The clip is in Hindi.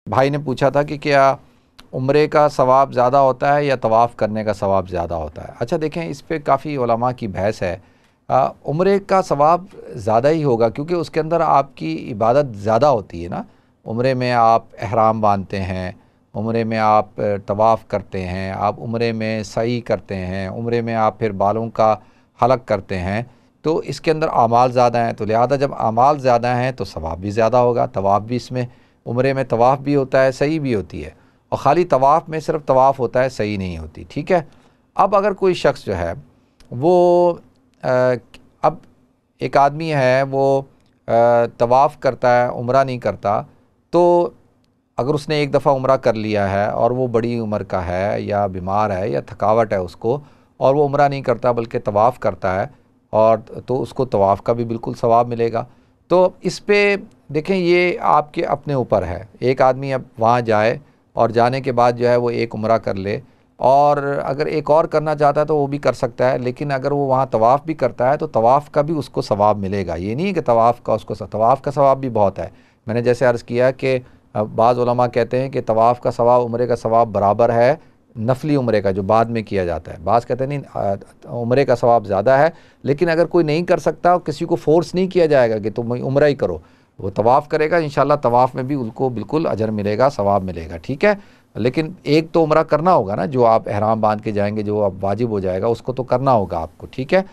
भाई ने पूछा था कि क्या उम्रे का सवाब ज़्यादा होता है या तवाफ़ करने का सवाब ज़्यादा होता है। अच्छा देखें, इस पे काफ़ी उलमा की बहस है। उम्रे का सवाब ज़्यादा ही होगा क्योंकि उसके अंदर आपकी इबादत ज़्यादा होती है ना। उम्रे में आप एहराम बांधते हैं, उम्रे में आप तवाफ़ करते हैं, आप उम्रे में सई करते हैं, उम्रे में आप फिर बालों का हलक करते हैं, तो इसके अंदर आमाल ज़्यादा हैं। तो लिहाजा जब आमाल ज़्यादा हैं तो सवाब भी ज़्यादा होगा। तवाफ़ भी इसमें उम्रे में तवाफ़ भी होता है, सही भी होती है, और ख़ाली तवाफ़ में सिर्फ तवाफ़ होता है, सही नहीं होती। ठीक है। अब अगर कोई शख्स जो है वो अब एक आदमी है वो तवाफ़ करता है, उम्रा नहीं करता, तो अगर उसने एक दफ़ा उम्रा कर लिया है और वो बड़ी उम्र का है या बीमार है या थकावट है उसको, और वो उम्रा नहीं करता बल्कि तवाफ़ करता है, और तो उसको तवाफ़ का भी बिल्कुल सवाब मिलेगा। तो इस पे देखें, ये आपके अपने ऊपर है। एक आदमी अब वहाँ जाए और जाने के बाद जो है वो एक उम्रा कर ले, और अगर एक और करना चाहता है तो वो भी कर सकता है, लेकिन अगर वो वहाँ तवाफ़ भी करता है तो तवाफ़ का भी उसको सवाब मिलेगा। ये नहीं कि तवाफ़ का सवाब भी बहुत है। मैंने जैसे अर्ज़ किया कि बाज़ उलमा कहते हैं कि तवाफ़ का सवाब उम्रे का सवाब बराबर है नफली उम्रे का जो बाद में किया जाता है। बाज़ कहते हैं नहीं, उम्रे का सवाब ज़्यादा है, लेकिन अगर कोई नहीं कर सकता, किसी को फोर्स नहीं किया जाएगा कि तुम उम्रा ही करो, वो तवाफ़ करेगा, इंशाल्लाह तवाफ़ में भी उनको बिल्कुल अजर मिलेगा, सवाब मिलेगा। ठीक है। लेकिन एक तो उम्रा करना होगा ना, जो आप एहराम बांध के जाएंगे, जो अब वाजिब हो जाएगा उसको तो करना होगा आपको। ठीक है।